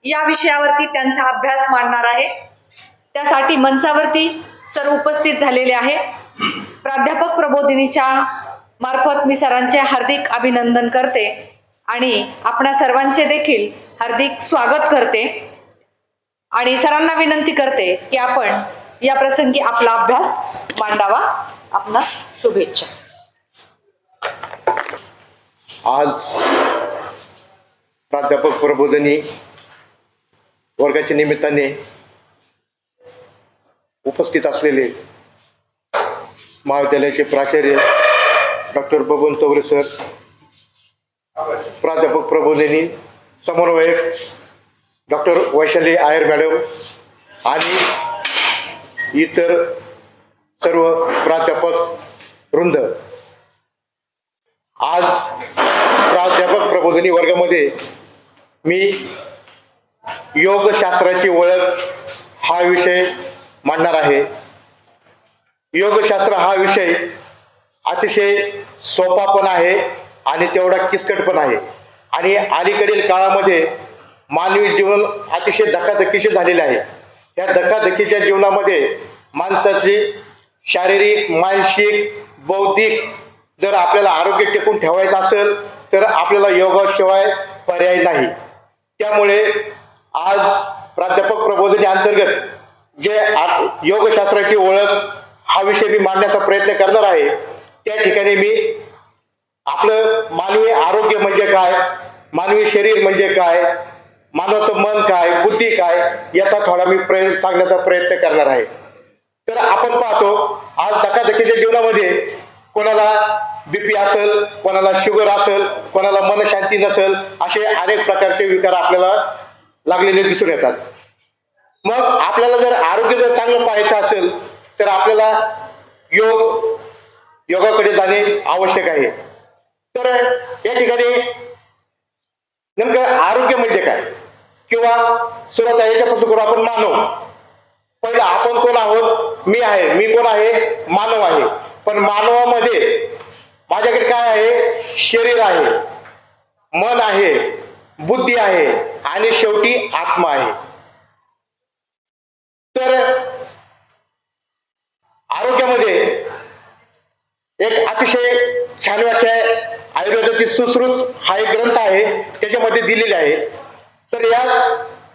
या विषयावरती त्यांचा अभ्यास मांडणार आहे। त्यासाठी मंचावरती सर्व उपस्थित झालेले आहे। प्राध्यापक प्रबोधिनीच्या मार्फत मी सरांचे हार्दिक अभिनंदन करते आणि आपणा सर्वांचे देखील हार्दिक स्वागत करते आणि सरांना विनंती करते की आपण या प्रसंगी आपला अभ्यास मांडावा। आपणास शुभेच्छा। आज प्राध्यापक प्रबोधिनी वर्गाच्या निमित्ताने उपस्थित असलेले महाविद्यालयाचे प्राचार्य डॉक्टर बबन चौरे सर, प्राध्यापक प्रबोधिनी समन्वयक डॉक्टर वैशाली आयर मॅडम आणि इतर सर्व प्राध्यापक वृंद, आज प्राध्यापक प्रबोधिनी वर्गामध्ये मी योगशास्त्राची ओळख हा विषय मांडणार आहे। योगशास्त्र हा विषय अतिशय सोपा पण आहे आणि तेवढा किचकट पण आहे आणि अलीकडील काळामध्ये मानवी जीवन अतिशय धकाधकीचे झालेले आहे। या धकाधकीच्या जीवनामध्ये माणसाची शारीरिक, मानसिक, बौद्धिक जर आपल्याला आरोग्य टिकून ठेवायचं असेल तर आपल्याला योगाशिवाय पर्याय नाही। त्यामुळे आज प्राध्यापक प्रबोधिनी अंतर्गत जे योगशास्त्राची ओळख हा विषय मी मांडण्याचा प्रयत्न करणार आहे। त्या ठिकाणी मी आपलं मानवी आरोग्य म्हणजे काय, मानवी शरीर म्हणजे काय, मानवाचं मन काय, बुद्धी काय, याचा थोडा मी सांगण्याचा प्रयत्न करणार आहे। तर आपण पाहतो आज धकाधकीच्या जीवनामध्ये कोणाला बीपी असेल, कोणाला शुगर असेल, कोणाला मनशांती नसेल, असे अनेक प्रकारचे विकार आपल्याला लागलेले दिसून येतात। मग आपल्याला जर आरोग्य जर चांगलं पाहायचं असेल तर आपल्याला योगाकडे जाणे आवश्यक आहे। तर या ठिकाणी नेमकं आरोग्य म्हणजे काय किंवा सुरुवात याच्यापासून करू आपण मानव। पहिला आपण कोण आहोत? मी आहे, मी कोण आहे? मानव आहे। पण मानवामध्ये माझ्याकडे काय आहे? शरीर आहे, मन आहे, बुद्धी आहे आणि शेवटी आत्मा आहे। तर आरोग्यामध्ये एक अतिशय छान व्याख्या आयुर्वेदाची सुश्रुत हा एक ग्रंथ आहे, त्याच्यामध्ये दिलेली आहे। तर या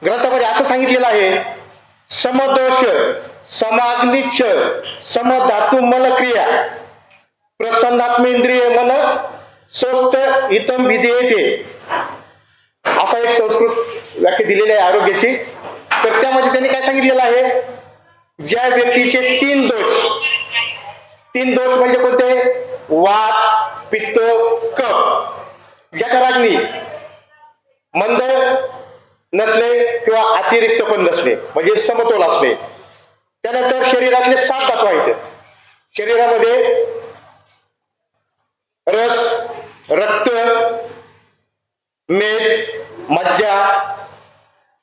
ग्रंथामध्ये असं सांगितलेलं आहे, समदोष समाग्निच्छ समधातु मलक्रिया प्रसन्नात्मेंद्रिय मन स्वस्थ हितम विधेयते, असा एक संस्कृत व्याख्या दिलेली आहे आरोग्याची। तर त्यामध्ये त्यांनी काय सांगितलेलं आहे, ज्या व्यक्तीचे तीन दोष म्हणजे कोणते? वात, पित्त, कफ, जठराग्नी मंद नसले किंवा अतिरिक्त पण नसले म्हणजे समतोल असले। त्यानंतर शरीरातले 7 धातू आहेत। शरीरामध्ये रस, रक्त, मेद, मज्जा,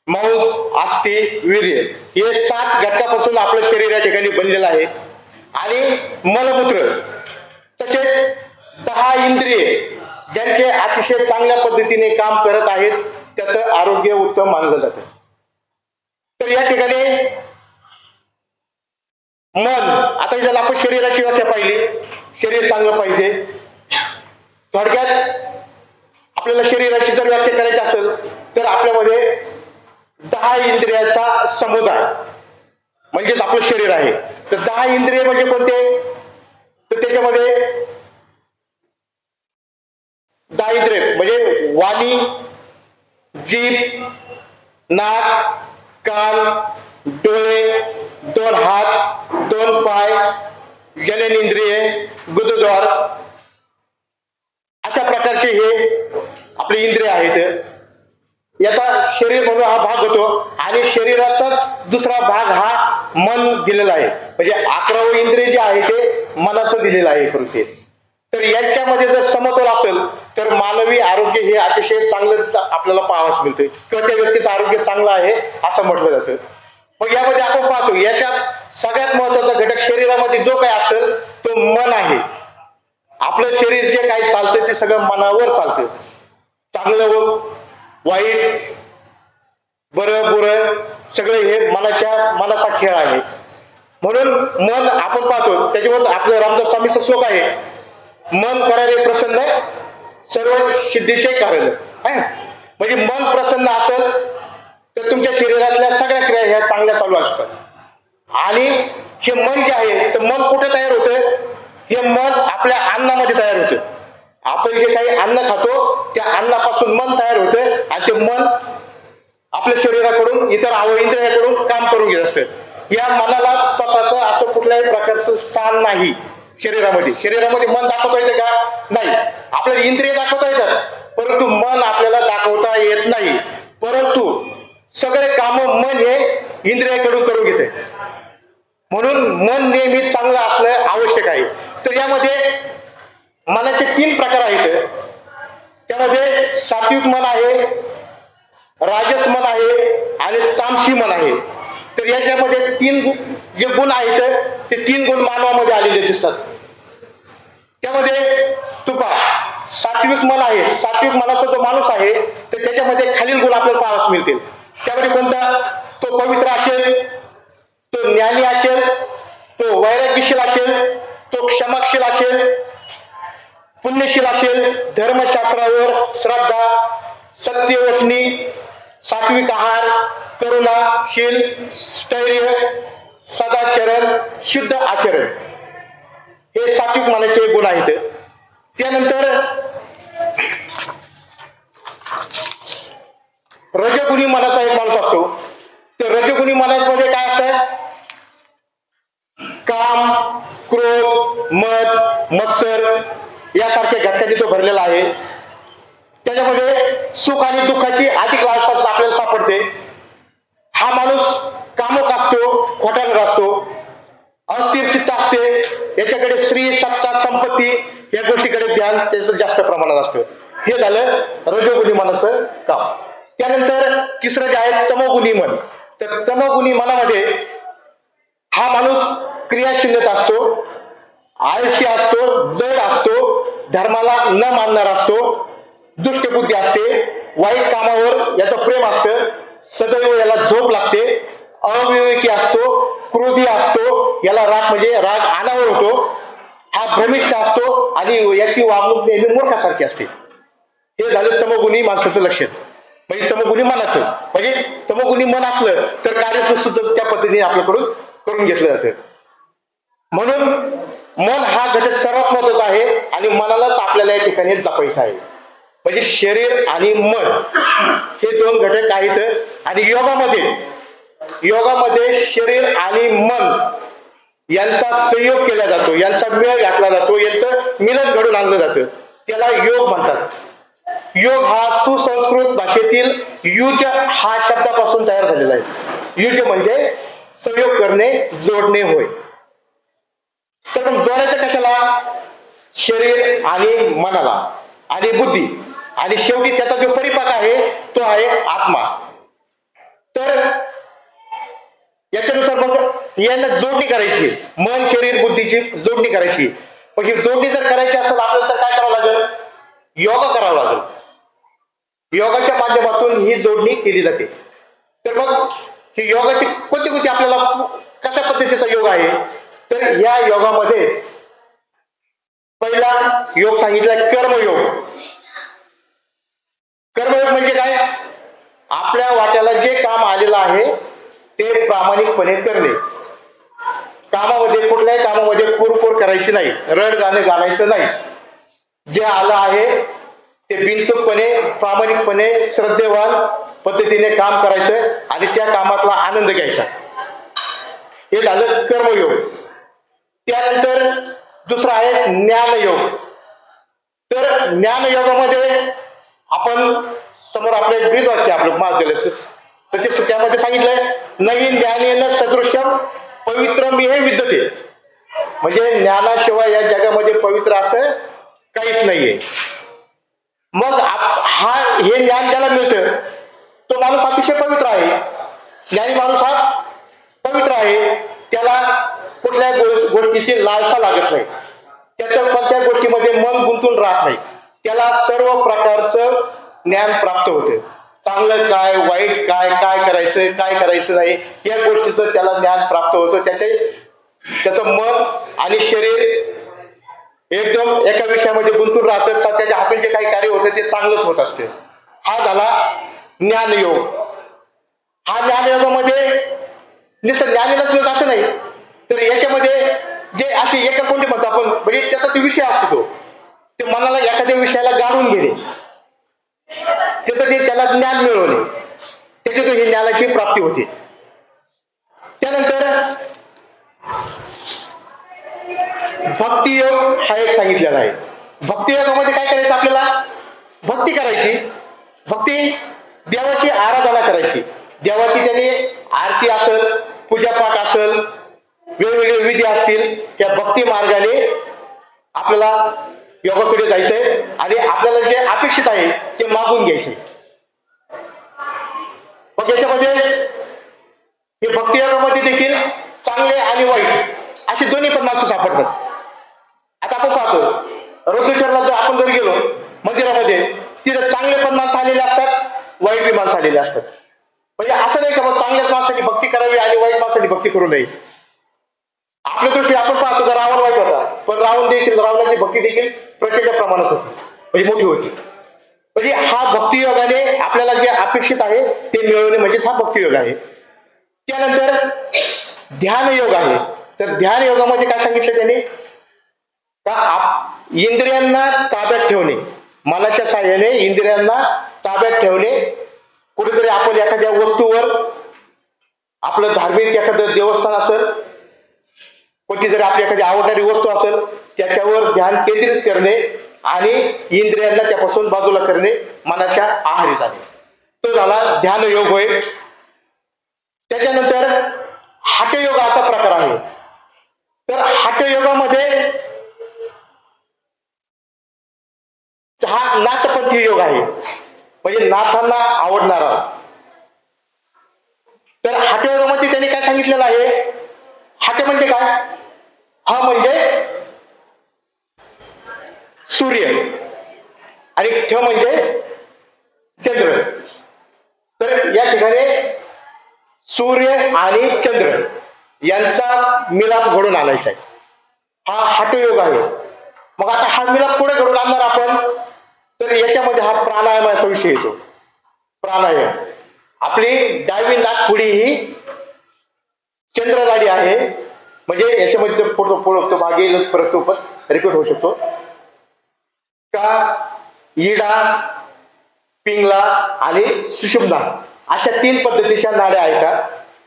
मांस, अस्थि, वीर्य हे 7 घटकापासून आपलं शरीर या ठिकाणी बनलेलं आहे। आणि मलमूत्र तसेच 10 इंद्रिये ज्यांचे अतिशय चांगल्या पद्धतीने काम करत आहेत त्याचं आरोग्य उत्तम मानलं जातं। तर या ठिकाणी मन, आता ज्याला आपण शरीराची व्याख्या पाहिली, शरीर चांगलं पाहिजे। थोडक्यात आपल्याला शरीराची जर व्याख्या करायची असेल तर आपल्यामध्ये 10 इंद्रियाचा समुदाय म्हणजेच आपलं शरीर आहे। तर 10 इंद्रिय म्हणजे कोणते? तर त्याच्यामध्ये 10 इंद्रिय म्हणजे वाणी, जीभ, नाक, कान, डोळे, 2 हात, 2 पाय, जननेंद्रिय, गुदद्वार, अशा प्रकारचे हे आपले इंद्रिय आहेत। याचा शरीर म्हणून हा भाग होतो आणि शरीराचा दुसरा भाग हा मन दिलेला आहे, म्हणजे 11वं इंद्रिय जे आहे ते मनाचं दिलेलं आहे कृती। तर याच्यामध्ये जर समतोल असेल तर मानवी आरोग्य हे अतिशय चांगलं आपल्याला पाहावयास मिळते किंवा त्या व्यक्तीचं आरोग्य चांगलं आहे असं म्हटलं जातं। मग यामध्ये आपण पाहतो याच्यात सगळ्यात महत्वाचा घटक शरीरामध्ये जो काही असेल तो मन आहे। आपलं शरीर जे काही चालतं ते सगळं मनावर चालतं। चांगलं व वाईट, करणं सगळं हे मनाचा खेळ आहे. म्हणून मन आपण पाहतो त्याच्यावर आपलं रामदास स्वामीचं श्लोक आहे, मन करारे प्रसन्न सर्व सिद्धीचे कारण. म्हणजे मन प्रसन्न असेल तर तुमच्या शरीरातल्या सगळ्या क्रिया ह्या चांगल्या चालू असतात. आणि हे मन जे आहे तर मन कुठे तयार होतं? हे मन आपल्या अन्नामध्ये तयार होतं. आपण जे काही अन्न खातो त्या अन्नापासून मन तयार होतं आणि ते मन आपल्या शरीराकडून इतर इंद्रियाकडून काम करून घेत असतं. या मनाला स्वतःचं असं कुठल्याही प्रकारचं स्थान नाही शरीरामध्ये. शरीरामध्ये मन दाखवता येतं का? नाही. आपल्याला इंद्रिय दाखवता येतात परंतु मन आपल्याला दाखवता येत नाही. परंतु सगळे काम मन हे इंद्रियाकडून करून घेते. म्हणून मन नेहमी चांगलं असणं आवश्यक आहे. तर यामध्ये मनाचे 3 प्रकार आहेत. त्यामध्ये सात्विक मन आहे, राजस मन आहे आणि तामसी मन आहे. तर याच्यामध्ये 3 जे गुण आहेत ते 3 गुण मानवामध्ये आलेले दिसतात. त्यामध्ये तुपा सात्विक मन आहे. सात्विक मनाचा जो माणूस आहे तर त्याच्यामध्ये खालील गुण आपल्याला पाहायला मिळतील. त्यामध्ये कोणता? तो पवित्र असेल, तो ज्ञानी असेल, तो वैराग्यशील असेल, तो क्षमाशील असेल, पुण्यशील असेल, धर्मशास्त्रावर श्रद्धा, सत्यवचनी, सात्विक आहार, करुणाशील, स्थैर्य, सदाचरण, शुद्ध आचरण, हे सात्विक मनाचे गुण आहेत. त्यानंतर रजगुणी मनाचा एक माणूस असतो. तर रजगुणी मनामध्ये काय असतं? काम, क्रोध, मद, मत्सर यासारख्या घटकांनी तो भरलेला आहे. त्याच्यामध्ये सुख आणि दुःखाची अधिक लालसा आपल्याला सापडते. हा माणूस कामुक असतो, खोटारड असतो, अस्थिर चित्त असते, याच्याकडे स्त्री, सत्ता, संपत्ती या गोष्टीकडे ध्यान त्याचं जास्त प्रमाणात असतं. हे झालं रजोगुणी मनाचं काम. त्यानंतर तिसरं जे आहे तमोगुणी मन. तर तमोगुणी मनामध्ये हा माणूस क्रियाशीलता असतो, आळशी असतो, जड असतो, धर्माला न मानणारा असतो, दुष्टबुद्धी असते, वाईट कामावर याचं प्रेम असतं, सदैव याला झोप लागते, अविवेकी असतो, क्रोधी असतो, याला राग म्हणजे राग अनावर होतो, हा भ्रमिष्ठ असतो आणि याची वागणूक नेहमी मूर्खासारखी असते. हे झालं तमोगुणी माणसाचं लक्षण. म्हणजे तमोगुणी मन असलं म्हणजे तमोगुणी मन असलं तर कार्य सुद्धा त्या पद्धतीने आपल्याकडून करून घेतलं जातं. म्हणून मन हा घटक सर्वात महत्वाचा आहे आणि मनालाच आपल्याला या ठिकाणी जपायचं आहे. म्हणजे शरीर आणि मन हे 2 घटक आहेत. आणि योगामध्ये शरीर आणि मन यांचा संयोग केला जातो, यांचा मेळ घातला जातो, यांचं मिलन घडून आणलं जातं. त्याला योग म्हणतात. योग हा सुसंस्कृत भाषेतील युज हा शब्दापासून तयार झालेला आहे. युज म्हणजे संयोग करणे, जोडणे होय. तर मग जोडायचं कशाला? शरीर आणि मनाला आणि बुद्धी आणि शेवटी त्याचा जो परिपाक आहे तो आहे आत्मा. तर याच्यानुसार मग यांना जोडणी करायची, मन शरीर बुद्धीची जोडणी करायची. मग ही जोडणी जर करायची असेल आपल्याला तर काय करावं लागेल? योगा करावा लागेल. योगाच्या माध्यमातून ही जोडणी केली जाते. तर मग ही योगाची कोणती आपल्याला कशा पद्धतीचा योग आहे? तर या योगामध्ये पहिला योग सांगितला कर्मयोग. कर्मयोग म्हणजे काय? आपल्या वाट्याला जे काम आलेलं आहे ते प्रामाणिकपणे करणे. कामामध्ये कुठल्याही कामामध्ये कुरकुर करायची नाही, रड गाणं घालायचं नाही. जे आलं आहे ते बिनचूकपणे प्रामाणिकपणे श्रद्धेवान पद्धतीने काम करायचं आणि त्या कामातला आनंद घ्यायचा. हे झालं कर्मयोग. त्यानंतर दुसरा आहे ज्ञानयोग. तर ज्ञानयोगामध्ये आपण समोर आपले ब्रीद वाक्य आपलं महाविद्यालयाचं तर त्यामध्ये सांगितलंय नही ज्ञानेन सदृश्यम पवित्रम हे विद्यते. म्हणजे ज्ञानाशिवाय या जगामध्ये पवित्र असं काहीच नाहीये. मग हे ज्ञान ज्याला मिळतं तो माणूस अतिशय पवित्र आहे. ज्ञानी माणूस हा पवित्र आहे. त्याला कुठल्या गोष्टीची लालसा लागत नाही, त्याच्या कोणत्या गोष्टीमध्ये मन गुंतून राहत नाही. त्याला सर्व प्रकारचं ज्ञान प्राप्त होते. चांगलं काय, वाईट काय, काय करायचं काय करायचं नाही या गोष्टीचं त्याला ज्ञान प्राप्त होतं. त्याचं मन आणि शरीर एकदम एका विषयामध्ये गुंतून राहतं. त्याच्या हातून जे काही कार्य होतं ते चांगलंच होत असते. हा झाला ज्ञानयोग. हा ज्ञानयोगामध्ये नुसतं ज्ञानीलाच योग असं नाही, तर याच्यामध्ये जे असे एका कोणते म्हणतो आपण म्हणजे त्याचा तो विषय असतो ते मनाला एखाद्या विषयाला गाळून घेणे, त्याचं ते त्याला ज्ञान मिळवणे, त्याच्यातून ही ज्ञानाची प्राप्ती होते. त्यानंतर भक्तियोग हा एक सांगितलेला आहे. भक्तियोगामध्ये काय करायचं आपल्याला? भक्ती करायची. भक्ती देवाची आराधना करायची. देवाची त्याने आरती असेल, पूजापाठ असेल, वेगवेगळे विधी असतील, त्या भक्ती मार्गाने आपल्याला योगाकडे जायचंय आणि आपल्याला जे अपेक्षित आहे ते मागून घ्यायचंय. मग याच्यामध्ये हे भक्ती योगामध्ये देखील चांगले आणि वाईट असे दोन्ही पण माणसं सापडतात. आता आपण पाहतो रोधेश्वरला जर आपण जर गेलो मंदिरामध्ये, तिथं चांगले पण माणसं आलेले असतात, वाईट बी माणसं आलेले असतात. म्हणजे असं नाही का मग चांगल्याच माणसाची भक्ती करावी आणि वाईट माणसाची भक्ती करू नये. आपल्या दृष्टी आपण पाहतो का रावण वाईट होता, पण रावणाची भक्ती देखील प्रचंड प्रमाणात होती, म्हणजे मोठी होती. म्हणजे हा भक्तियोगाने आपल्याला जे अपेक्षित आहे ते मिळवणे म्हणजेच हा भक्तियोग आहे. त्यानंतर ध्यान योग आहे. तर ध्यान योगामध्ये काय सांगितलं त्याने का इंद्रियांना ताब्यात ठेवणे, मनाच्या साह्याने इंद्रियांना ताब्यात ठेवणे. कुठेतरी आपण एखाद्या वस्तूवर आपलं धार्मिक एखादं देवस्थान असेल, कोणती जरी आपली एखादी आवडणारी वस्तू असेल त्याच्यावर ध्यान केंद्रित करणे आणि इंद्रियांना त्यापासून बाजूला करणे, मनाच्या आहारी जाणे, तो झाला ध्यान योग होय. त्याच्यानंतर हठयोग असा प्रकार आहे. तर हठयोगामध्ये हा नाथपंथी योग आहे, म्हणजे नाथांना आवडणारा. तर हठयोगामध्ये त्यांनी काय सांगितलेलं आहे? हठ म्हणजे काय? हा म्हणजे सूर्य आणि ठ म्हणजे चंद्र. तर या ठिकाणी सूर्य आणि चंद्र यांचा मिलाप घडून आणायचा आहे, हा हठयोग आहे. मग आता हा मिलाप पुढे घडून आणणार आपण, तर याच्यामध्ये हा प्राणायामाचा विषय येतो. प्राणायाम, आपली डावी नाकपुडी ही चंद्रनाडी आहे, म्हणजे याच्यामध्ये फोटो भाग येईल परत तो पण रेकॉर्ड होऊ शकतो का. इडा, पिंगला आणि सुषुम्ना अशा 3 पद्धतीच्या नाड्या आहेत.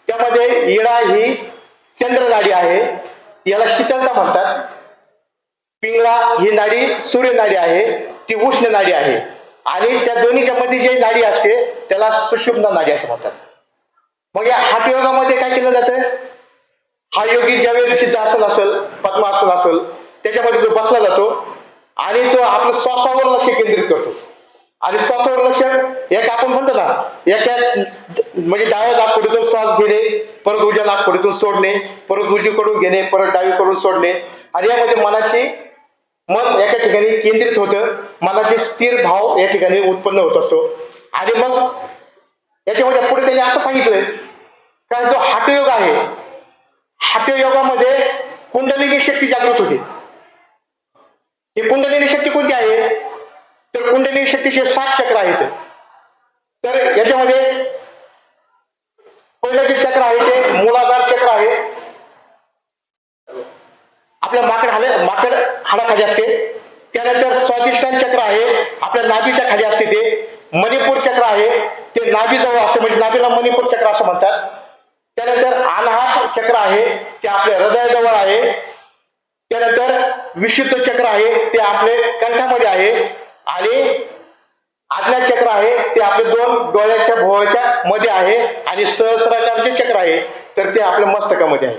त्यामध्ये इडा ही चंद्रनाडी आहे, याला शीतलता म्हणतात. पिंगला ही नाडी सूर्य नाडी आहे, ती उष्ण नाडी आहे. आणि त्या दोन्हीच्या मध्ये जी नाडी असते त्याला सुषुम्ना नाडी असं म्हणतात. मग या हठयोगामध्ये काय केलं जातं? हा योगी ज्यावेळेस सिद्धासन असेल, पद्मासन असेल, त्याच्यामध्ये तो बसला जातो आणि तो आपल्या श्वासावर लक्ष केंद्रित करतो. आणि श्वासावर लक्ष एक आपण म्हणतो ना, एका म्हणजे डाव्या नाकपुडीतून श्वास घेणे, परत उजव्या नाकपुडीतून सोडणे, परत उजवीकडून घेणे, परत डावीकडून सोडणे. आणि यामध्ये मन एका ठिकाणी केंद्रित होतं, मनाचे स्थिर भाव या ठिकाणी उत्पन्न होत असतो. आणि मग याच्यामध्ये पुढे त्यांनी असं सांगितलंय का जो हठयोग आहे, हठयोगामध्ये कुंडलिनी शक्ती जागृत होते. ही कुंडलिनी शक्ती कोणती आहे? तर कुंडलिनी शक्तीचे 7 चक्र आहेत. तर याच्यामध्ये पहिलं जे चक्र आहे ते मूलाधार चक्र आहे, आपल्या माकड हाडाखाली असते. त्यानंतर स्वाधिष्ठान चक्र आहे, आपल्या नाभीच्या खाली असते. ते मणिपूर चक्र आहे, ते नाभीजवळ असते, म्हणजे नाभीला मणिपूर चक्र असं म्हणतात. त्यानंतर अनाहत चक्र आहे, ते आपल्या हृदयाजवळ आहे. त्यानंतर विशुद्ध चक्र आहे, ते आपले कंठामध्ये आहे. आणि आज्ञा चक्र आहे, ते आपले 2 डोळ्याच्या भोवळ्याच्या मध्ये आहे. आणि सहस्राकारचे चक्र आहे, तर ते आपल्या मस्तकामध्ये आहे.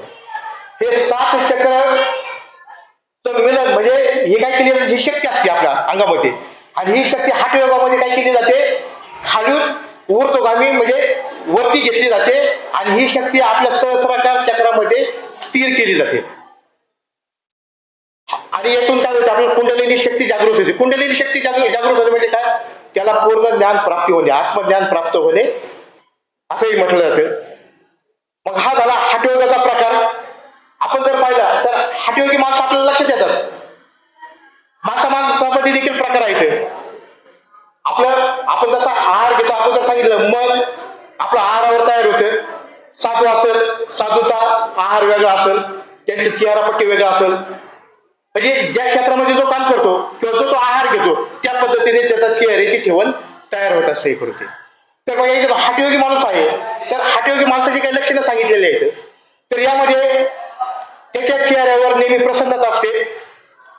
हे 7 चक्र मिलन म्हणजे ही काय केली जाते, ही शक्ती असते आपल्या अंगामध्ये. आणि ही शक्ती हठयोगामध्ये काय केली जाते, खालून ऊर्ध्वगामी म्हणजे वरती घेतली जाते. आणि ही शक्ती आपल्या सहस्राकार चक्रामध्ये स्थिर केली जाते. आणि यातून काय होतं, आपल्याला कुंडलिनी शक्ती जागृत होते. कुंडलिनी शक्ती जागृत होते म्हणजे काय, त्याला पूर्ण ज्ञान प्राप्ती होणे, आत्मज्ञान प्राप्त होणे. असंही म्हटलं जातं. मग हा झाला हठयोगाचा प्रकार. आपण जर पाहिला तर हठयोगी माणसं आपल्याला लक्षात येतात. माणसामध्ये देखील प्रकार आहेत. आपण जसा आहार घेतो, आपण जर सांगितलं मन आपलं आहारावर तयार होतं. साधू असेल, साधूचा आहार वेगळा असेल, त्यांची चेहरापट्टी वेगळा असेल. म्हणजे ज्या क्षेत्रामध्ये जो काम करतो किंवा जो तो आहार घेतो त्या पद्धतीने त्याचा चेहऱ्याची ठेवण तयार होत असते कृती. तर मग एक हठयोगी माणूस आहे, तर हठयोगी माणसाची काही लक्षणं सांगितलेली आहेत. तर यामध्ये त्याच्या चेहऱ्यावर नेहमी प्रसन्नता असते,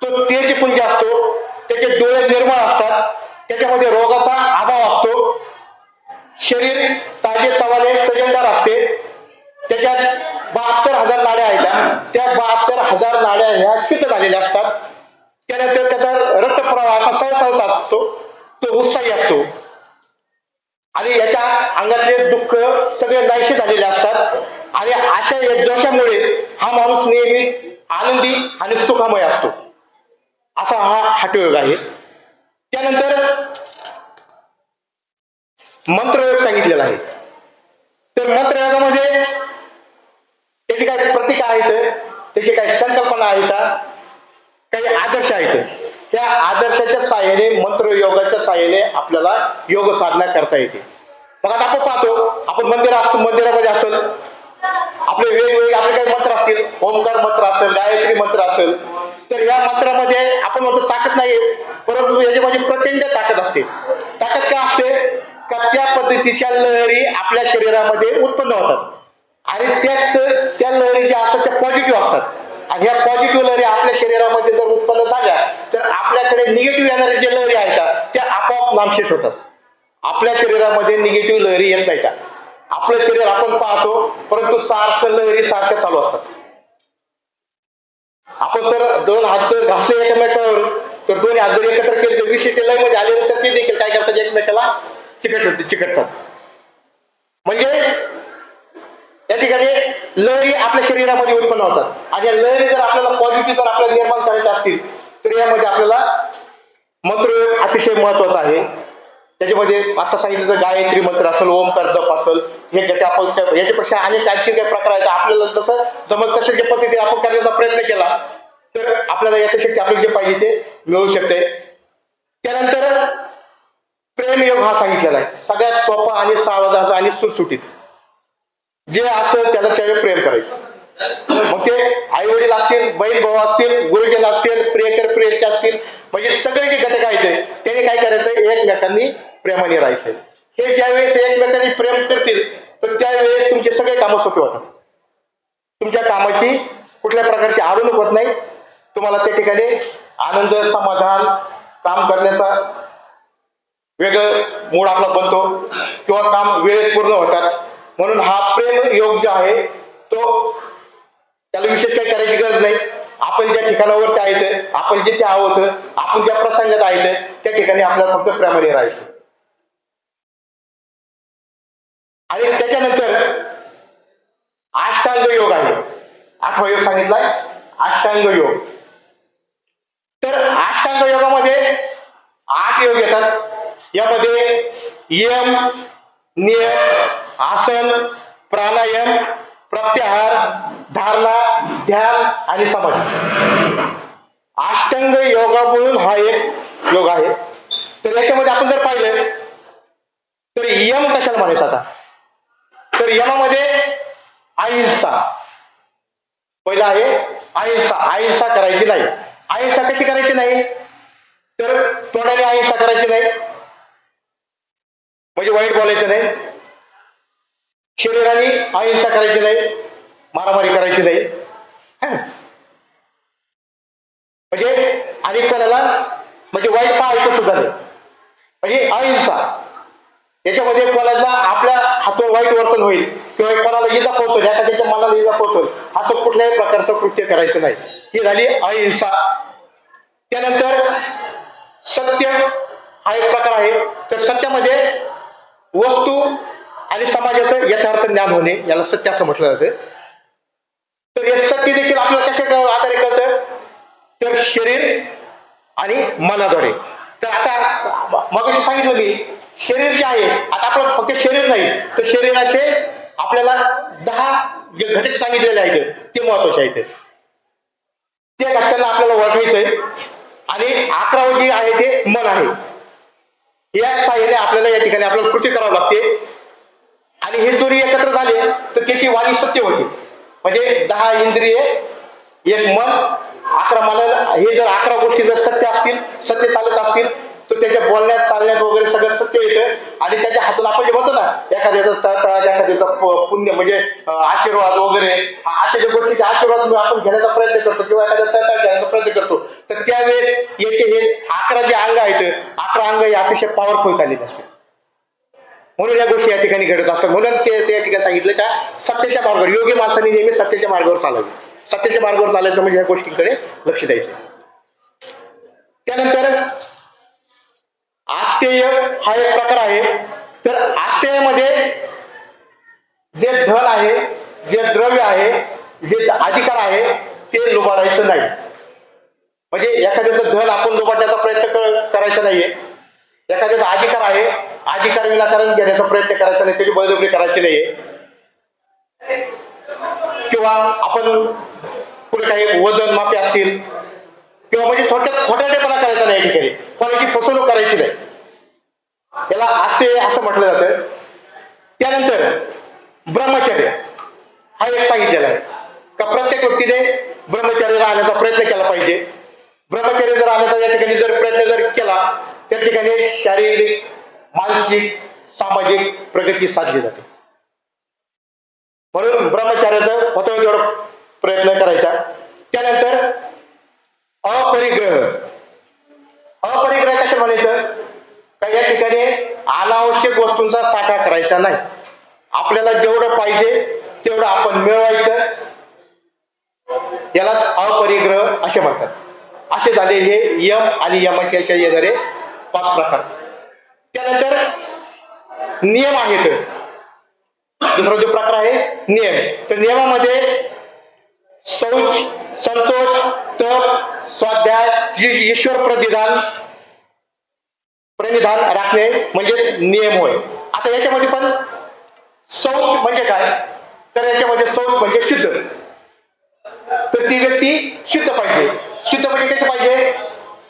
तो तेजपुंज असतो, त्याचे डोळे निर्मळ असतात, त्याच्यामध्ये रोगाचा अभाव असतो, शरीर ताजे तवाने तजेलदार असते, त्याच्यात 72,000 नाड्या आहेत. त्या 72,000 नाड्या ह्या शुद्ध झालेल्या असतात. त्यानंतर त्याचा रक्तप्रवाह असा सहसा असतो, तो उत्साही असतो आणि याच्या अंगातले दुःख सगळे नाहीसे झालेले असतात. आणि अशा या जोशामुळे हा माणूस नेहमी आनंदी आणि सुखामय असतो. असा हा हठयोग आहे. त्यानंतर मंत्रयोग सांगितलेला आहे. तर मंत्रयोगामध्ये त्याची काही प्रतीक आहेत, त्याची काही संकल्पना आहेत, काही आदर्श आहेत. त्या आदर्शाच्या साहाय्याने मंत्रयोगाच्या साहाय्याने आपल्याला योग साधना करता येते. मग आता आपण पाहतो, आपण मंदिरामध्ये असेल, आपले वेगवेगळे आपले काही मंत्र असतील, ओंकार मंत्र असेल, गायत्री मंत्र असेल, तर या मंत्रामध्ये आपण म्हणतो ताकद नाही, परंतु याच्यामध्ये प्रचंड ताकद असते. ताकद का असते का त्या पद्धतीच्या लहरी आपल्या शरीरामध्ये उत्पन्न होतात आणि त्या लहरी ज्या असतात त्या पॉझिटिव्ह असतात. आणि ह्या पॉझिटिव्ह लहरी आपल्या शरीरामध्ये जर उत्पन्न झाल्या तर आपल्याकडे निगेटिव्ह एनर्जी ज्या लहरी आहेत त्या आपोआप नामशेष होतात. आपल्या शरीरामध्ये निगेटिव्ह लहरी येत नाही. आपलं शरीर आपण पाहतो, परंतु सारखं लहरी सारख्या चालू असतात. आपण जर 2 हात जर घासले एकमेकावर, तर दोन्ही हात जर एकत्र केले तर विशिष्ट लयमध्ये आले तर ते देखील काय करतात, एकमेकाला चिकटतात. म्हणजे या ठिकाणी लहरी आपल्या शरीरामध्ये उत्पन्न होतात आणि या लहरी जर आपल्याला पॉझिटिव्ह जर आपल्याला निर्माण करायचे असतील तर यामध्ये आपल्याला मंत्रयोग अतिशय महत्वाचा आहे. त्याच्यामध्ये आता सांगितलं तर गायत्री मंत्र असेल, ओमकार जप असेल, हे गट आपण याच्यापेक्षा अनेक आणखी काही प्रकार आहेत. आपल्याला जसं जमत तसं जे पद्धतीने आपण करण्याचा प्रयत्न केला तर आपल्याला याच्यासाठी आपल्याला जे पाहिजे ते मिळू शकते. त्यानंतर प्रेमयोग हा सांगितलेला आहे. सगळ्यात सोपा आणि सावधान आणि सुटसुटीत जे असं त्याला त्यावेळी प्रेम करायचं. मग ते आई वडील असतील, बहीण भाऊ असतील, गुरुजन असतील, प्रियकर प्रियष्ट असतील, म्हणजे सगळे जे घटक आहेत त्याने काय करायचं, एकमेकांनी प्रेमाने राहायचं. हे ज्यावेळेस एकमेकांनी प्रेम करतील तर त्यावेळेस तुमचे सगळे कामं सोपे होतात. तुमच्या कामाची कुठल्या प्रकारची अडवणूक होत नाही. तुम्हाला त्या ठिकाणी आनंद, समाधान, काम करण्याचा वेगळं मूड आपला बनतो किंवा काम वेळेत पूर्ण होतात. म्हणून हा प्रेम योग जो आहे तो त्याला विशेष काही करायची गरज नाही. आपण ज्या ठिकाणावरती आहेत, आपण जिथे आहोत, आपण ज्या प्रसंगात आहेत त्या ठिकाणी आपल्याला फक्त प्रेमाने राहायचं. आणि त्याच्यानंतर अष्टांग योग आहे. 8वा योग सांगितलाय अष्टांग योग. तर अष्टांग योगामध्ये 8 योग येतात. यामध्ये यम, नियम, आसन, प्राणायाम, प्रत्याहार, धारणा, ध्यान आणि समाधी. अष्टांग योगामधून हा एक योग आहे. तर याच्यामध्ये आपण जर पाहिलं तर यम कशाला म्हणायचं आता, तर यमामध्ये अहिंसा पहिला आहे. अहिंसा करायची नाही. अहिंसा कशी करायची नाही, तर तोंडाने अहिंसा करायची नाही, म्हणजे वाईट बोलायचं नाही. शरीराने अहिंसा करायची नाही, मारामारी करायची नाही. म्हणजे आणि कोणाला म्हणजे वाईट पाहायचं सुद्धा नाही, म्हणजे अहिंसा. याच्यामध्ये कोणाला आपल्या हातून वाईट वर्तन होईल किंवा कोणाला इजा पोहोचेल, एखाद्याच्या मनाला इजा पोहोचेल असं कुठल्याही प्रकारचं कृत्य करायचं नाही. ही झाली अहिंसा. त्यानंतर सत्य हा एक प्रकार आहे. तर सत्यामध्ये वस्तू आणि समाजाचं यथार्थ ज्ञान होणे याला सत्य असं म्हटलं जातं. तर हे सत्य देखील आपल्याला कशा आधारे कळतं, तर शरीर आणि मनाद्वारे. तर आता मग सांगितलं मी शरीर जे आहे, आता आपलं फक्त शरीर नाही तर शरीराचे आपल्याला 10 जे घटक सांगितलेले आहेत ते महत्वाचे आहेत. त्या घटकांना आपल्याला ओळखायचंय आणि 11वं जे आहे ते मन आहे. या साह्याने आपल्याला या ठिकाणी आपल्याला कृती करावी लागते आणि हे दोन्ही एकत्र झाले तर त्याची वाणी सत्य होते. म्हणजे 10 इंद्रिय, एक मन, 11 मन. हे जर 11 गोष्टी जर सत्य असतील, सत्य चालत असतील तर त्याच्या बोलण्यात चालण्यात वगैरे सगळं सत्य येतं आणि त्याच्या हातून आपण जे म्हणतो ना एखाद्याचा तळतळाट, एखाद्याचा पुण्य म्हणजे आशीर्वाद वगैरे अशा ज्या गोष्टीचे आशीर्वाद आपण घेण्याचा प्रयत्न करतो किंवा एखाद्या तळतळाट घेण्याचा प्रयत्न करतो तर त्यावेळेस याचे हे 11 जे अंग आहेत, 11 अंग हे अतिशय पॉवरफुल झालेले असतात. म्हणून या गोष्टी या ठिकाणी घडत असतात. म्हणून ते या ठिकाणी सांगितलं का सत्याच्या मार्गावर, योग्य माणसाने नेहमी सत्याच्या मार्गावर चालावे. सत्याच्या मार्गावर चालायचं म्हणजे या गोष्टींकडे लक्ष द्यायचं. त्यानंतर आस्तेय हा एक प्रकार आहे. तर आस्तेयमध्ये जे धन आहे, जे द्रव्य आहे, जे अधिकार आहे ते लुबाडायचं नाही. म्हणजे एखाद्याचं धन आपण लुबाडण्याचा प्रयत्न करायचा नाहीये. एखाद्याचा अधिकार आहे, अधिकार विनाकारण घेण्याचा प्रयत्न करायचा नाही, त्याची बळजबरी करायची नाहीये. किंवा आपण पुढे काही वजन मापे असतील किंवा म्हणजे थोडक्यात खोटारडेपणा करायचा नाही, या ठिकाणी कोणाची फसवणूक करायची नाही. याला आस्तेय असं म्हटलं जातं. त्यानंतर ब्रह्मचर्य हा एक सांगितलेला आहे का प्रत्येक व्यक्तीने ब्रह्मचर्य राहण्याचा प्रयत्न केला पाहिजे. ब्रह्मचर्य जर राहण्याचा या ठिकाणी जर प्रयत्न जर केला त्या ठिकाणी शारीरिक, मानसिक, सामाजिक प्रगती साधली जाते. म्हणून ब्रह्मचर्याचं होतं तेवढा प्रयत्न करायचा. त्यानंतर अपरिग्रह. अपरिग्रह कसं म्हणायचं का या ठिकाणी अनावश्यक वस्तूंचा साठा करायचा नाही. आपल्याला जेवढं पाहिजे तेवढं आपण मिळवायचं, याला अपरिग्रह असे म्हणतात. असे झाले हे यम आणि यमाच्या येणारे 5 प्रकार. त्यानंतर नियम आहेत. दुसरा जो प्रकार आहे नियम. तर नियमामध्ये शौच, संतोष, तप, स्वाध्याय, ईश्वर प्रणिधान राखणे म्हणजे नियम होय. आता याच्यामध्ये पण शौच म्हणजे काय, तर याच्यामध्ये शौच म्हणजे शुद्ध. तर ती व्यक्ती शुद्ध पाहिजे. शुद्ध म्हणजे कसं पाहिजे,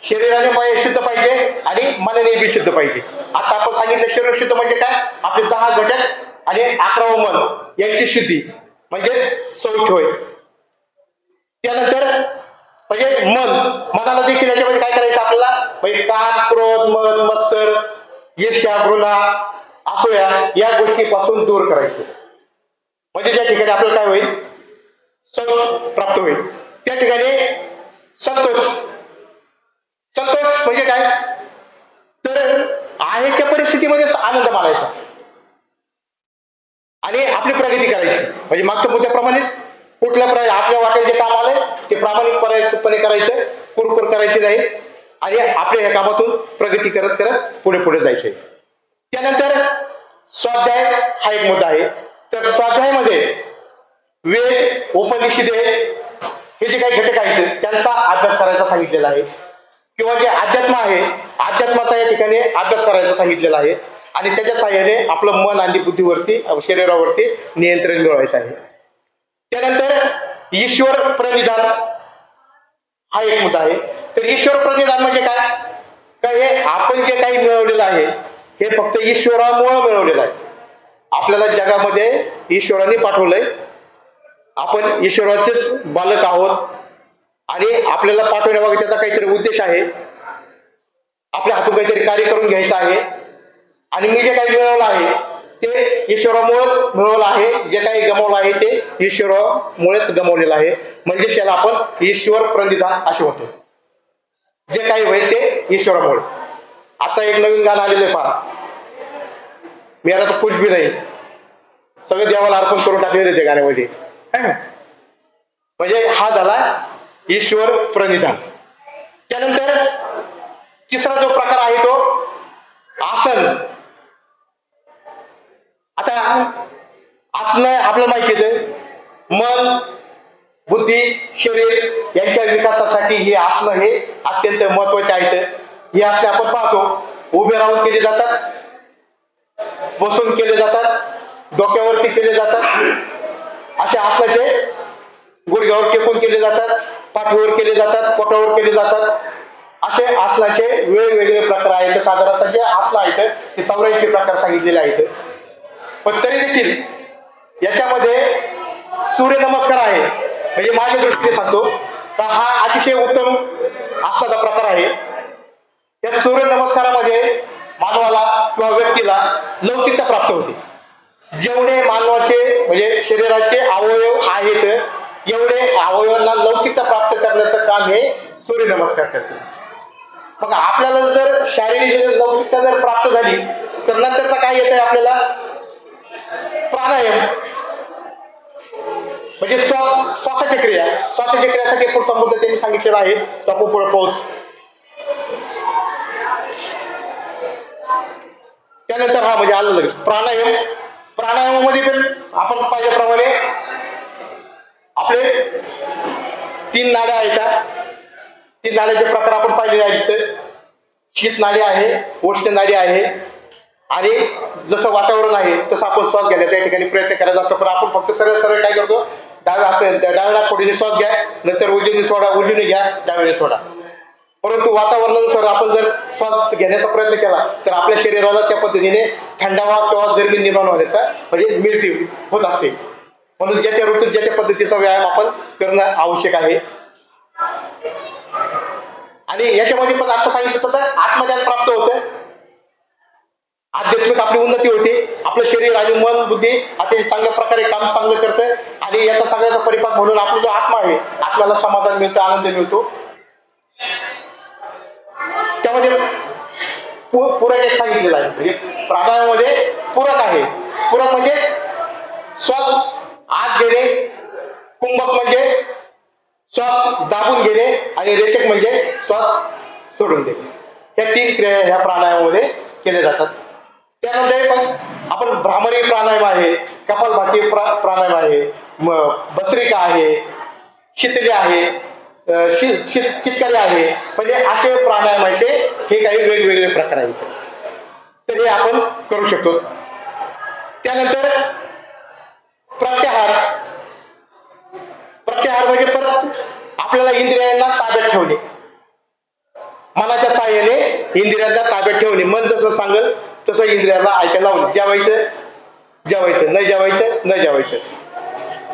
शरीराने शुद्ध पाहिजे आणि मनाने बी शुद्ध पाहिजे. आता आपण सांगितलं शरीर शुद्ध म्हणजे काय, आपले 10 घटक आणि 11वं मन यांची शुद्धी म्हणजे शौच होय. त्यानंतर म्हणजे मनाला देखील याच्यामध्ये काय करायचं आपल्याला, म्हणजे काम, क्रोध, मद, मत्सर, ईर्ष्या, घृणा, असूया या गोष्टीपासून दूर करायचं. म्हणजे ज्या ठिकाणी आपल्याला काय होईल, शौच प्राप्त होईल. त्या ठिकाणी संतोष. संतोष म्हणजे काय, तर आहे त्या परिस्थितीमध्ये आनंद मानायचा आणि आपली प्रगती करायची. म्हणजे मागच्या मुद्द्याप्रमाणेच कुठल्या आपल्या वाटेल जे काम आलंय ते प्रामाणिकपणे करायचं, कुरकुर करायची नाही आणि आपल्या ह्या कामातून प्रगती करत करत पुढे जायचंय. त्यानंतर स्वाध्याय हा एक मुद्दा आहे. तर स्वाध्यायामध्ये वेद, उपनिषदे हे जे काही घटक आहेत त्यांचा अभ्यास करायचा सांगितलेला आहे. किंवा जे अध्यात्म आहे, अध्यात्माचा या ठिकाणी अभ्यास करायचा सांगितलेला आहे आणि त्याच्या साहाय्याने आपलं मन आणि बुद्धीवरती, शरीरावरती नियंत्रण मिळवायचं आहे. त्यानंतर ईश्वर प्रणिधान हा एक मुद्दा आहे. तर ईश्वर प्रणिधान म्हणजे काय, का हे आपण जे काही मिळवलेलं आहे हे फक्त ईश्वरामुळे मिळवलेलं आहे. आपल्याला जगामध्ये ईश्वराने पाठवलंय, आपण ईश्वराचेच बालक आहोत आणि आपल्याला पाठवण्यामागे त्याचा काहीतरी उद्देश आहे. आपल्या हातून काहीतरी कार्य करून घ्यायचं आहे आणि मी जे काही मिळवलं आहे ते ईश्वरामुळेच मिळवलं आहे. जे काही गमावलं आहे ते ईश्वरामुळेच गमावलेलं आहे. म्हणजे त्याला आपण ईश्वर प्रणिधान असे म्हणतो. जे काही होईल ते ईश्वरामुळे. आता एक नवीन गाणं आलेलं आहे पहा, मेरा तो कुछ भी नाही, सगळं देवाला अर्पण करून टाकलेलं ते गाण्यामध्ये. म्हणजे हा झाला ईश्वर प्रणिधान. त्यानंतर तिसरा जो प्रकार आहे तो आसन. आता आसन आपल्याला माहिती आहे, मन, बुद्धी, शरीर यांच्या विकासासाठी हे आसन हे अत्यंत महत्वाचे आहेत. ही आसने आपण पाहतो उभे राहून केली जातात बसून केले जातात, डोक्यावरती केले जातात, असे आसनाचे गुडघ्यावर टेकून केले जातात, पाठीवर केले जातात, पोटावर केले जातात. असे आसनाचे वेगवेगळे प्रकार आहेत. साधारणतः जे आसन आहेत ते 84 प्रकार सांगितलेले आहेत. पण तरी देखील याच्यामध्ये सूर्यनमस्कार आहे, म्हणजे माझ्या दृष्टीने सांगतो का हा अतिशय उत्तम आसनाचा प्रकार आहे. या सूर्यनमस्कारामध्ये मानवाला किंवा व्यक्तीला लवचिकता प्राप्त होते. जेवढे मानवाचे म्हणजे शरीराचे अवयव आहेत एवढे अवयवांना लवचिकता प्राप्त करण्याचं काम हे सूर्यनमस्कार करते. मग आपल्याला जर शारीरिक लवचिकता जर प्राप्त झाली तर नंतरचा काय येत आहे आपल्याला, प्राणायाम म्हणजे श्वासाची क्रियासाठी पुढचा मुद्दा त्यांनी सांगितलेला आहे. तो आपण पुढे पाहू. त्यानंतर हा म्हणजे आलं लगेच प्राणायामामध्ये पण आपण पाहिल्याप्रमाणे आपले 3 नाड्या आहेत. 3 नाड्याचे प्रकार आपण पाहिलेले आहेत. शीत नाडी आहे, उष्ण नाडी आहे आणि जसं वातावरण आहे तसं आपण श्वास घेण्याचा या ठिकाणी प्रयत्न करायचा असतो. पण आपण फक्त सरळ काय करतो, डाव्या नाकपुडीने श्वास घ्या, नंतर उजवीने सोडा, उजवीने घ्या, डावीने सोडा. परंतु वातावरणानुसार आपण जर श्वास घेण्याचा प्रयत्न केला तर आपल्या शरीराला त्या पद्धतीने थंडावा किंवा गरमी निर्माण होण्याचा म्हणजे मिळते होत असते. म्हणून ज्या त्या ऋतूत ज्या त्या पद्धतीचा व्यायाम आपण करणं आवश्यक आहे. आणि याच्यामध्ये पण आता सांगितलं तसं आत्मज्ञान प्राप्त होतं, आध्यात्मिक आपली उन्नती होते, आपलं शरीर आणि मन बुद्धी अतिशय चांगल्या प्रकारे काम चांगलं करतं आणि याचा सगळ्याचा परिपाक म्हणून आपला जो आत्मा आहे आत्म्याला समाधान मिळतं, आनंद मिळतो. त्यामध्ये पूरक एक सांगितलेलं आहे, म्हणजे प्राणायामामध्ये पूरक आहे. पूरक म्हणजे श्वास आत घेणे, कुंभक म्हणजे श्वास दाबून घेणे आणि रेचक म्हणजे श्वास सोडून देणे. या 3 क्रिया ह्या प्राणायामामध्ये केल्या जातात. त्यानंतर पण आपण भ्रामरी प्राणायाम आहे, कपालभाती प्राणायाम आहे, भस्त्रिका आहे, शीतली आहे, चितकारी आहे. म्हणजे असे प्राणायामाचे हे काही वेगवेगळे प्रकार आहेत. तर हे आपण करू शकतो. त्यानंतर प्रत्याहार म्हणजे परत आपल्याला इंद्रियांना ताब्यात ठेवणे, मनाच्या सहाय्याने इंद्रियांना ताब्यात ठेवणे. मन जसं सांगेल तसं इंद्रियाला ऐकायला लावणे. जेवायचं नाही जेवायचं.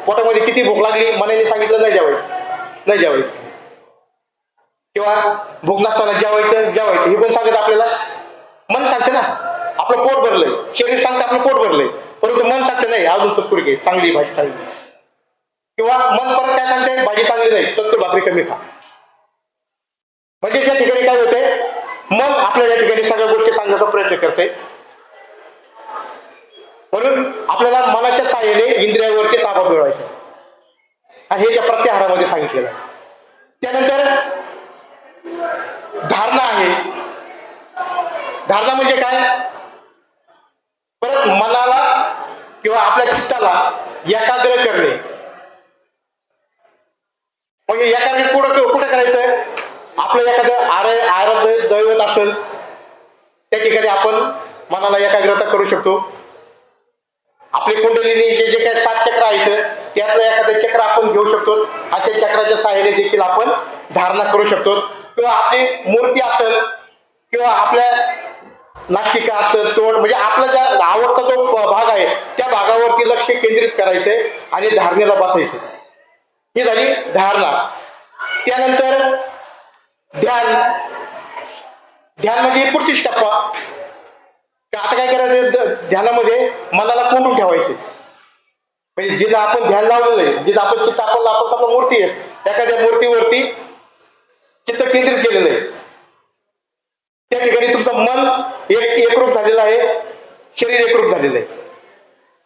पोटामध्ये किती भूक लागली, मनाने सांगितलं नाही जेवायचं. किंवा भूक नसताना जेवायचं हे पण सांगत आपल्याला, मन सांगते ना आपलं पोट भरलंय, शरीर सांगतं आपलं पोट भरलंय, परंतु मन सांगते नाही अजून चतुर घे, चांगली भाजी चांगली. किंवा मन परत काय सांगते, भाजी चांगली नाही, चतुर भाकरी कमी खा. म्हणजे त्या ठिकाणी काय होते, मन आपल्या या ठिकाणी सगळ्या गोष्टी सांगण्याचा प्रयत्न करते. म्हणून आपल्याला मनाच्या सहाय्याने इंद्रियावरती ताबा मिळवायचा आणि हे त्या प्रत्याहारामध्ये सांगितलेलं आहे. त्यानंतर धारणा आहे. धारणा म्हणजे काय, परत मनाला किंवा आपल्या चित्ताला एकाग्र करणे. म्हणजे एकाग्र कुठं करायचं, आपलं एखादं आराध्य दैवत असेल त्या ठिकाणी आपण मनाला एकाग्रता करू शकतो. आपली कुंडलिनीचे जे काही 7 चक्र आहेत त्यातलं एखादं चक्र आपण घेऊ शकतो आणि त्या चक्राच्या सहाय्याने देखील आपण धारणा करू शकतो. किंवा आपली मूर्ती असेल किंवा आपल्या नासिका असेल, तोंड म्हणजे आपला ज्या आवडता जो भाग आहे त्या भागावरती लक्ष केंद्रित करायचंय आणि धारणेला बसायचं. ही झाली धारणा. त्यानंतर ध्यान म्हणजे पुढची टप्पा. आता काय करायचं, ध्यानामध्ये मनाला कोंडून ठेवायचे. म्हणजे जिथं आपण ध्यान लावलेलं आहे, जिथं आपण चित्त आपण समजा मूर्ती आहे, एखाद्या मूर्तीवरती चित्त केंद्रित केलेलं आहे, त्या ठिकाणी तुमचं मन एकरूप झालेलं आहे, शरीर एकरूप झालेलं आहे.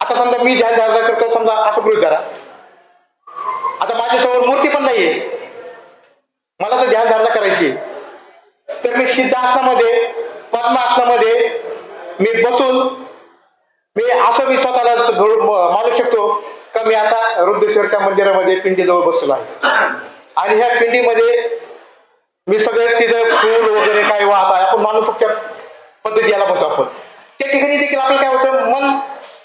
आता समजा मी ध्यान धारणा करतो, समजा असं गृहीत धरा, आता माझ्यासमोर मूर्ती पण नाहीये, मला तर ध्यान धारणा करायची, तर मी सिद्धासनामध्ये पद्मासनामध्ये मी बसून मी असं मी स्वतःला मानू शकतो का मी आता रुद्रेश्वरच्या मंदिरामध्ये पिंडीजवळ बसलो आहे आणि ह्या पिंडीमध्ये मी सगळे तिथं फूल वगैरे काय वाहत आहे, आपण मानू शकतो पद्धती याला म्हणतो आपण. त्या ठिकाणी देखील आपलं काय होतं, मन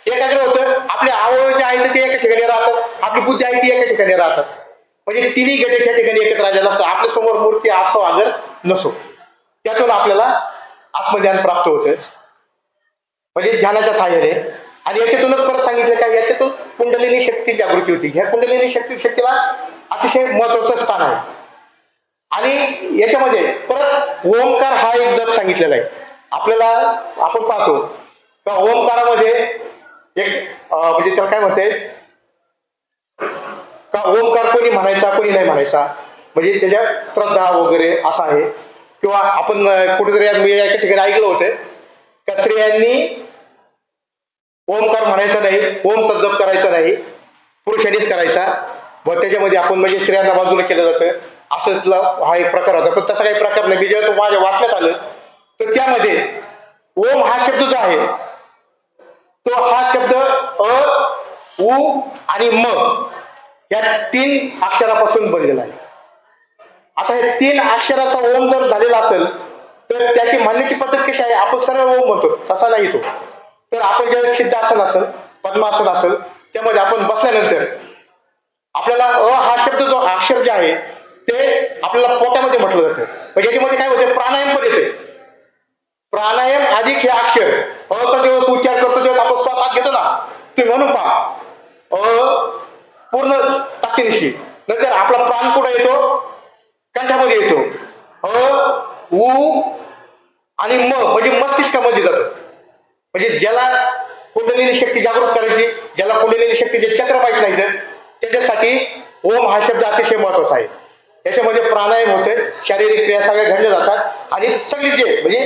एकाग्र होतं, आपले अवयव जे आहेत ते एका ठिकाणी राहतात, आपली बुद्धी आहे ती एका ठिकाणी राहतात. म्हणजे तिन्ही घटक त्या ठिकाणी एकत्र राहिलेला असतं. आपल्या समोर मूर्ती असो अगर नसो, त्यातून आपल्याला आत्मज्ञान प्राप्त होतं म्हणजे ध्यानाच्या सहाय्याने. आणि याच्यातूनच परत सांगितलं काय, याच्यातून कुंडलिनी शक्ती जागृती होती. ह्या कुंडलिनी शक्तीला अतिशय महत्वाचं स्थान आहे. आणि याच्यामध्ये परत ओंकार हा एक जप सांगितलेला आहे आपल्याला. आपण पाहतो का ओंकारामध्ये एक म्हणजे त्याला काय म्हणते का, ओंकार कोणी म्हणायचा कोणी नाही म्हणायचा, म्हणजे त्याच्या श्रद्धा वगैरे असा आहे. किंवा आपण कुठेतरी मी एका ठिकाणी ऐकलं होतं का स्त्रियांनी ओंकार म्हणायचा नाही, ओमचा जप करायचा नाही, पुरुषांनीच करायचा. व त्याच्यामध्ये आपण म्हणजे स्त्रियांना बाजूला केलं जातं असं हा एक प्रकार होता. पण तसा काही प्रकार नाही. मी जेव्हा तो माझ्या वाचण्यात आलं तर त्यामध्ये ओम हा शब्द जो आहे तो हा शब्द अ, उ आणि म या 3 अक्षरापासून बनलेला आहे. आता हे 3 अक्षराचा ओम जर झालेला असेल तर त्याची म्हणण्याची पद्धत कशी आहे, आपण सरळ ओम म्हणतो, तसा नाही तो. तर आपण जेव्हा सिद्धासन असेल, पद्मासन असेल, त्यामध्ये आपण बसल्यानंतर आपल्याला अ हा शब्द जो अक्षर जे आहे ते आपल्याला पोटामध्ये म्हटलं जातं. म्हणजे याच्यामध्ये काय होते, प्राणायाम पण येते. प्राणायाम अधिक हे अक्षर अचा जेव्हा उच्चार करतो तेव्हा आपण श्वास घेतो ना, तुम्ही म्हणून पहा अ पूर्ण ताकदीनिशी. नंतर आपला प्राण कुठे येतो, कंठामध्ये येतो. अ उ आणि म म्हणजे मस्तिष्कामध्ये जातो. म्हणजे ज्याला कुंडलिनी शक्ती जागृत करायची, ज्याला कुंडलिनी शक्तीचे चक्र माहित नाही तर त्याच्यासाठी ओम हा शब्द अतिशय महत्वाचा आहे. याच्यामध्ये प्राणायाम होते, शारीरिक क्रिया सगळ्या घडल्या जातात आणि सगळी जे म्हणजे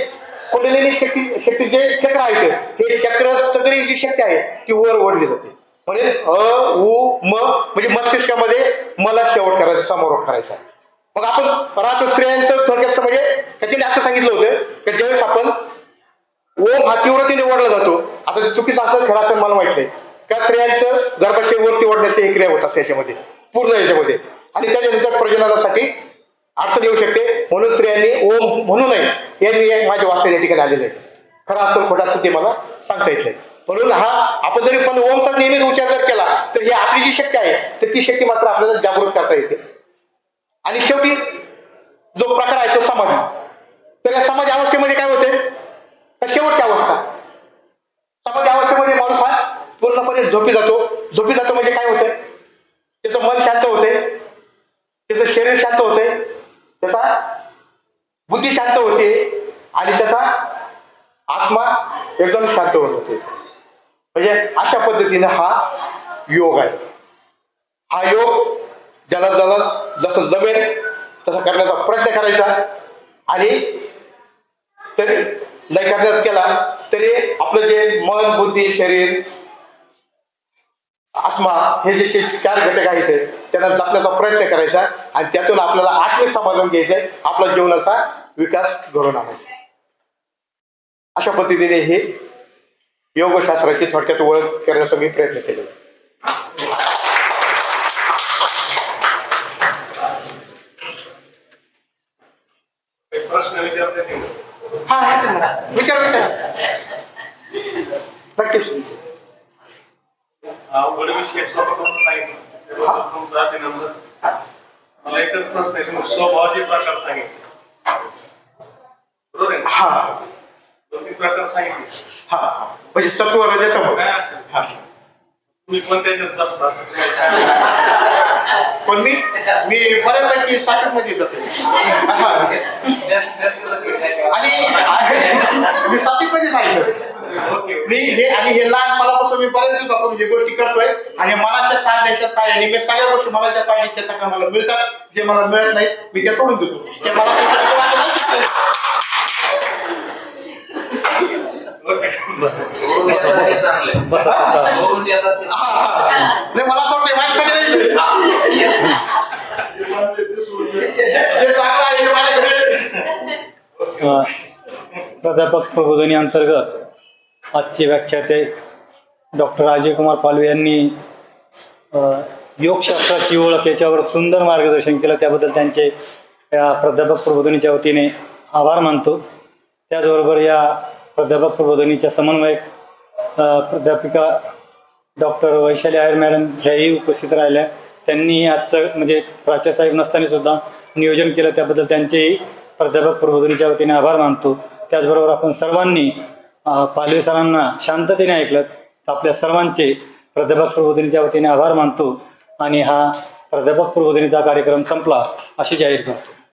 कुंडलिनी शक्ती जे चक्र आहेत हे चक्र सगळी जी शक्ती आहे ती वर ओढली जाते. म्हणजे अ उ म म्हणजे मस्तिष्कामध्ये मला शेवट करायचा, समारोप करायचा. मग आपण राहतो स्त्रियांचं थोडक्यात म्हणजे त्याने असं सांगितलं होतं की ज्यावेळेस आपण ओम हा तीव्रतेने ओढला जातो, आता चुकीचं असं खरं असं मला माहित नाही का, स्त्रियांचं गर्भाशय वरती ओढण्याची एक क्रिया होत असते याच्यामध्ये पूर्ण याच्यामध्ये, आणि त्याच्यानंतर प्रजननासाठी अडचण येऊ शकते. म्हणून स्त्रियांनी ओम म्हणू नये हे मी माझ्या वाचन या ठिकाणी आलेलं आहे. खरं असेल खोटं असेल ते मला सांगता येत नाही. म्हणून हा आपण जरी पण ओमचा नेहमीच उच्चार जर केला तर ही आपली जी शक्ती आहे तर ती शक्ती मात्र आपल्याला जागृत करता येते. आणि शेवटी जो प्रकार आहे तो समाधी. तर या समाधी अवस्थेमध्ये काय होते, शेवटची अवस्था समाधी अवस्थेमध्ये माणूस हा पूर्णपणे झोपी जातो. झोपी जातो म्हणजे काय होते, त्याचं मन शांत होते, त्याचं शरीर शांत होते, त्याचा बुद्धी शांत होते आणि त्याचा आत्मा एकदम शांत होत होते. म्हणजे अशा पद्धतीने हा योग आहे. हा योग ज्याला ज्याला जसं जमेल तसं करण्याचा प्रयत्न करायचा. आणि तरी नाही करण्यात केला तरी आपलं जे मन, बुद्धी, शरीर, आत्मा हे जे 4 घटक आहेत त्यांना जपण्याचा प्रयत्न करायचा आणि त्यातून आपल्याला आत्मिक समाधान घ्यायचंय, आपल्या जीवनाचा विकास घडवून आणायचा. अशा पद्धतीने हे योगशास्त्राची थोडक्यात ओळख करण्याचा मी प्रयत्न केला. प्रश्न विचारते विचार नक्कीच. अवघड विषय सोबत सांगितलं तुमचा अभिनंदन. मला एकच प्रश्न आहे, तुम्ही स्वभावाचे प्रकार सांगितले बरोबर आहे? हा 2-3 प्रकार सांगितले. हा म्हणजे सत्व रजतम काय असेल तुम्ही पण त्याच्यात जास्त असं पण मी बऱ्यापैकी 60 मध्ये जाते आणि मी 60 मध्ये सांगितलं. मी हे आणि हे लहानपणापासून मी बऱ्याच दिवसापासून जे गोष्टी करतोय आणि मनाच्या साधण्याच्या सहाय्याने मी सगळ्या गोष्टी मला ज्या पाहिजे त्या सगळ्या मला मिळतात. जे मला मिळत नाही मी ते सोडून देतो. ते मला मला असं वाटतं माझ्यासाठी प्राध्यापक प्रबोधिनी अंतर्गत आजचे व्याख्याते डॉक्टर अजय कुमार पालवे यांनी योगशास्त्राची ओळख याच्यावर सुंदर मार्गदर्शन केलं. त्याबद्दल त्यांचे या प्राध्यापक प्रबोधिनीच्या वतीने आभार मानतो. त्याचबरोबर या प्राध्यापक प्रबोधिनीच्या समन्वयक प्राध्यापिका डॉक्टर वैशाली आयर मॅडम ह्याही उपस्थित राहिल्या. त्यांनी आजचं म्हणजे प्राचार्य साहेब नसताना सुद्धा नियोजन केलं, त्याबद्दल त्यांचेही प्राध्यापक प्रबोधिनीच्या वतीने आभार मानतो. त्याचबरोबर आपण सर्वांनी पालवे सरांना शांततेने ऐकलं, आपल्या सर्वांचे प्राध्यापक प्रबोधिनीच्या वतीने आभार मानतो आणि हा प्राध्यापक प्रबोधिनीचा कार्यक्रम संपला अशी जाहीर करतो.